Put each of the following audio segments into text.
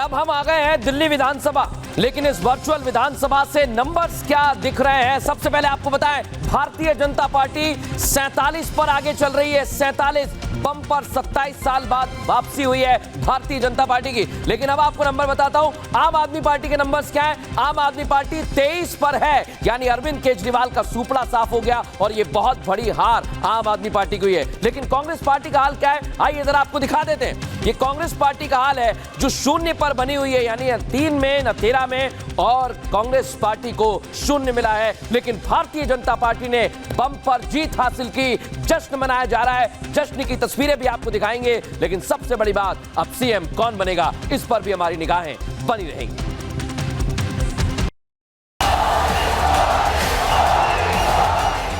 अब हम आ गए हैं दिल्ली विधानसभा, लेकिन इस वर्चुअल विधानसभा से नंबर्स क्या दिख रहे हैं। सबसे पहले आपको बताएं, भारतीय जनता पार्टी 47 पर आगे चल रही है। 47 बम पर 27 साल बाद वापसी हुई है भारतीय जनता पार्टी की। लेकिन अब आपको नंबर बताता हूं, आम आदमी पार्टी के नंबर्स क्या है। आम आदमी पार्टी 23 पर है, यानी अरविंद केजरीवाल का सुपड़ा साफ हो गया और ये बहुत बड़ी हार आम आदमी पार्टी की हुई है। लेकिन कांग्रेस पार्टी का हाल क्या है, आइए जरा आपको दिखा देते हैं। ये कांग्रेस पार्टी का हाल है जो शून्य पर बनी हुई है, यानी न 3 में न 13 में, और कांग्रेस पार्टी को शून्य मिला है। लेकिन भारतीय जनता पार्टी ने बम पर जीत हासिल की, जश्न मनाया जा रहा है। जश्न की तस्वीरें भी आपको दिखाएंगे। लेकिन सबसे बड़ी बात, अब सीएम कौन बनेगा, इस पर भी हमारी निगाहें बनी रहेंगी।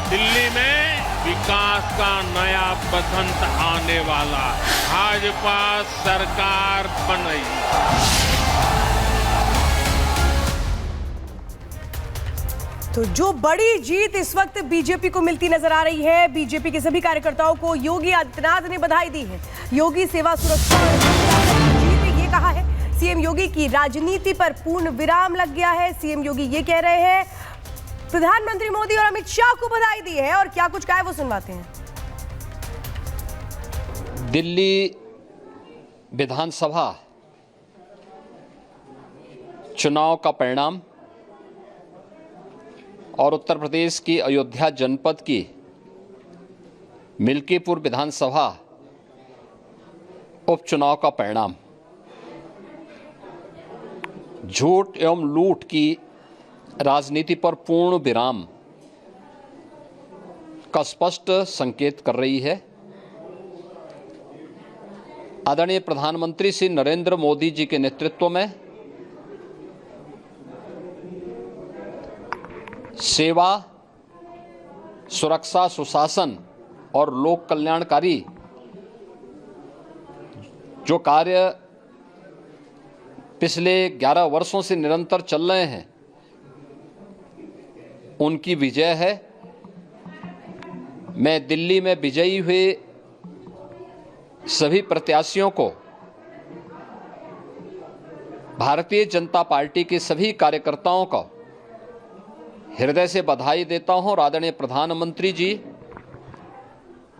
दिल्ली में विकास का नया बसंत आने वाला है। भाजपा सरकार बनेगी। तो जो बड़ी जीत इस वक्त बीजेपी को मिलती नजर आ रही है, बीजेपी के सभी कार्यकर्ताओं को योगी आदित्यनाथ ने बधाई दी है। योगी सेवा सुरक्षा जीत में ये कहा है, सीएम योगी की राजनीति पर पूर्ण विराम लग गया है। सीएम योगी ये कह रहे हैं, प्रधानमंत्री मोदी और अमित शाह को बधाई दी है, और क्या कुछ कहा है वो सुनवाते हैं। दिल्ली विधानसभा चुनाव का परिणाम और उत्तर प्रदेश की अयोध्या जनपद की मिल्कीपुर विधानसभा उपचुनाव का परिणाम झूठ एवं लूट की राजनीति पर पूर्ण विराम का स्पष्ट संकेत कर रही है। आदरणीय प्रधानमंत्री श्री नरेंद्र मोदी जी के नेतृत्व में सेवा, सुरक्षा, सुशासन और लोक कल्याणकारी जो कार्य पिछले 11 वर्षों से निरंतर चल रहे हैं, उनकी विजय है। मैं दिल्ली में विजयी हुए सभी प्रत्याशियों को, भारतीय जनता पार्टी के सभी कार्यकर्ताओं को हृदय से बधाई देता हूं। और आदरणीय प्रधानमंत्री जी,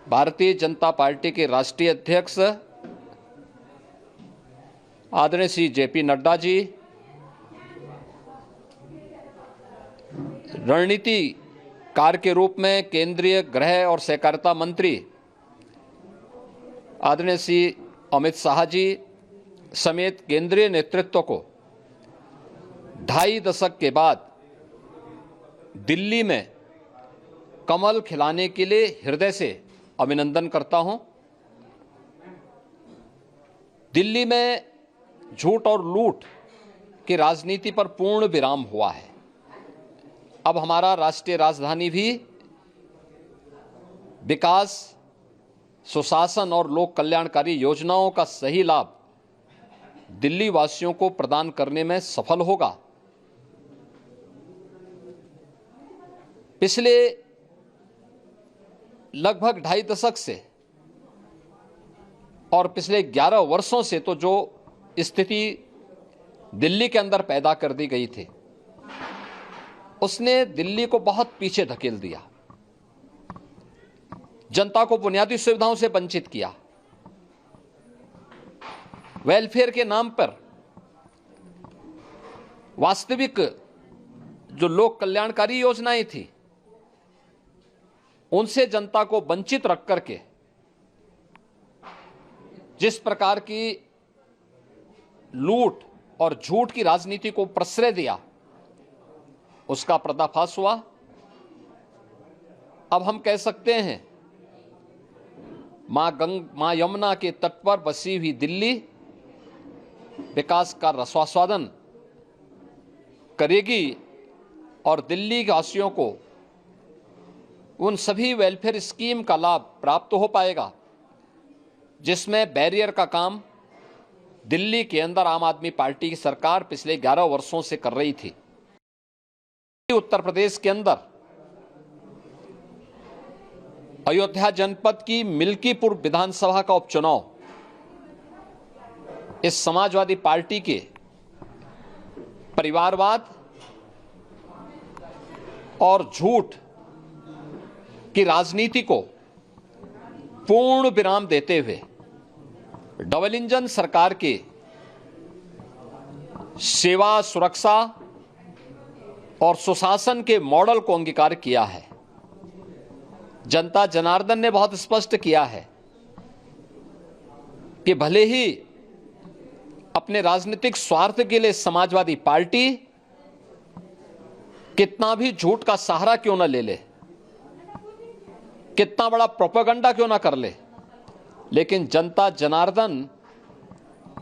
भारतीय जनता पार्टी के राष्ट्रीय अध्यक्ष आदरणीय श्री जेपी नड्डा जी, रणनीतिकार के रूप में केंद्रीय गृह और सहकारिता मंत्री आदरणीय श्री अमित शाह जी समेत केंद्रीय नेतृत्व को 2.5 दशक के बाद दिल्ली में कमल खिलाने के लिए हृदय से अभिनंदन करता हूं। दिल्ली में झूठ और लूट की राजनीति पर पूर्ण विराम हुआ है। अब हमारा राष्ट्रीय राजधानी भी विकास, सुशासन और लोक कल्याणकारी योजनाओं का सही लाभ दिल्ली वासियों को प्रदान करने में सफल होगा। पिछले लगभग 2.5 दशक से और पिछले 11 वर्षों से तो जो स्थिति दिल्ली के अंदर पैदा कर दी गई थी, उसने दिल्ली को बहुत पीछे धकेल दिया, जनता को बुनियादी सुविधाओं से वंचित किया। वेलफेयर के नाम पर वास्तविक जो लोक कल्याणकारी योजनाएं थी, उनसे जनता को वंचित रख करके जिस प्रकार की लूट और झूठ की राजनीति को प्रश्रय दिया, उसका पर्दाफाश हुआ। अब हम कह सकते हैं, मां यमुना के तट पर बसी हुई दिल्ली विकास का रसास्वादन करेगी और दिल्ली वासियों को उन सभी वेलफेयर स्कीम का लाभ प्राप्त हो पाएगा जिसमें बैरियर का काम दिल्ली के अंदर आम आदमी पार्टी की सरकार पिछले 11 वर्षों से कर रही थी। उत्तर प्रदेश के अंदर अयोध्या जनपद की मिल्कीपुर विधानसभा का उपचुनाव इस समाजवादी पार्टी के परिवारवाद और झूठ की राजनीति को पूर्ण विराम देते हुए डबल इंजन सरकार के सेवा, सुरक्षा और सुशासन के मॉडल को अंगीकार किया है। जनता जनार्दन ने बहुत स्पष्ट किया है कि भले ही अपने राजनीतिक स्वार्थ के लिए समाजवादी पार्टी कितना भी झूठ का सहारा क्यों न ले ले, कितना बड़ा प्रोपेगेंडा क्यों ना कर ले, लेकिन जनता जनार्दन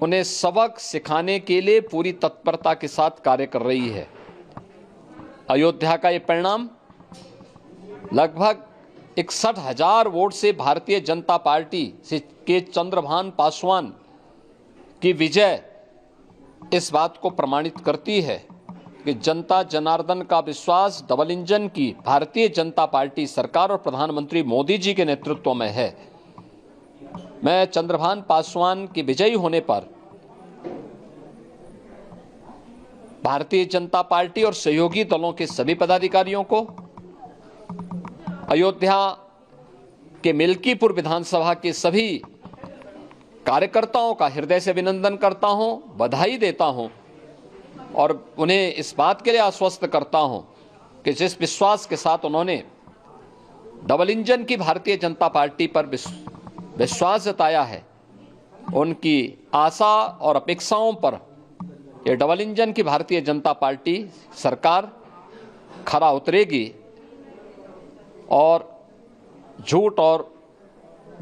उन्हें सबक सिखाने के लिए पूरी तत्परता के साथ कार्य कर रही है। अयोध्या का ये परिणाम लगभग 61,000 वोट से भारतीय जनता पार्टी के चंद्रभान पासवान की विजय इस बात को प्रमाणित करती है कि जनता जनार्दन का विश्वास डबल इंजन की भारतीय जनता पार्टी सरकार और प्रधानमंत्री मोदी जी के नेतृत्व में है। मैं चंद्रभान पासवान की विजयी होने पर भारतीय जनता पार्टी और सहयोगी दलों के सभी पदाधिकारियों को, अयोध्या के मिल्कीपुर विधानसभा के सभी कार्यकर्ताओं का हृदय से अभिनंदन करता हूं, बधाई देता हूं और उन्हें इस बात के लिए आश्वस्त करता हूं कि जिस विश्वास के साथ उन्होंने डबल इंजन की भारतीय जनता पार्टी पर विश्वास जताया है, उनकी आशा और अपेक्षाओं पर ये डबल इंजन की भारतीय जनता पार्टी सरकार खरा उतरेगी और झूठ और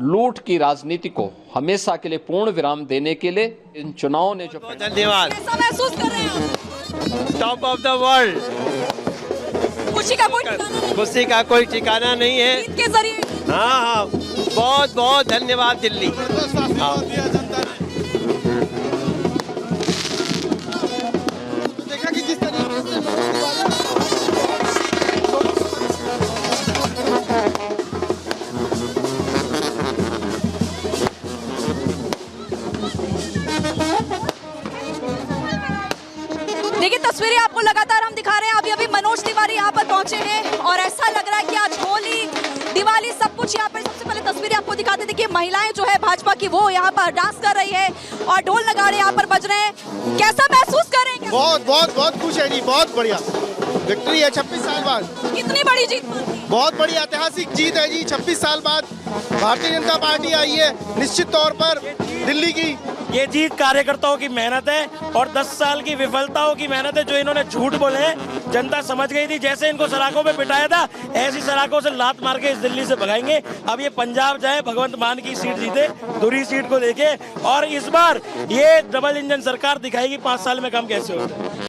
लूट की राजनीति को हमेशा के लिए पूर्ण विराम देने के लिए इन चुनावों ने जो धन्यवाद। कैसा महसूस कर रहे हैं आप? Top of the world. खुशी का कोई ठिकाना नहीं। खुशी का कोई ठिकाना नहीं है। जीत के जरिए हाँ, बहुत बहुत धन्यवाद दिल्ली। हाँ। देखा कि जिस तरीके से देखिए तस्वीरें आपको लगातार हम दिखा रहे हैं। अभी मनोज तिवारी यहाँ पर पहुंचे हैं और ऐसा लग रहा है कि आज होली, दिवाली सब कुछ यहाँ पर। सबसे पहले तस्वीरें आपको दिखाते थे कि महिलाएं जो है भाजपा की वो यहाँ पर डांस कर रही है और ढोल नगाड़े यहाँ पर बज रहे हैं। कैसा महसूस कर रहे हैं? बहुत बहुत बहुत खुश है जी, बहुत बढ़िया विक्ट्री है 26 साल बाद। कितनी बड़ी जीत मानते हैं? बहुत बड़ी ऐतिहासिक जीत है जी। 26 साल बाद भारतीय जनता पार्टी आई है। निश्चित तौर पर दिल्ली की ये जीत कार्यकर्ताओं की मेहनत है और 10 साल की विफलताओं की मेहनत है। जो इन्होंने झूठ बोले हैं, जनता समझ गई थी। जैसे इनको सलाखों पे पिटाया था, ऐसी सलाखों से लात मार के इस दिल्ली से भगाएंगे। अब ये पंजाब जाए, भगवंत मान की सीट जीते, धुरी सीट को देखे और इस बार ये डबल इंजन सरकार दिखाएगी 5 साल में काम कैसे होता है।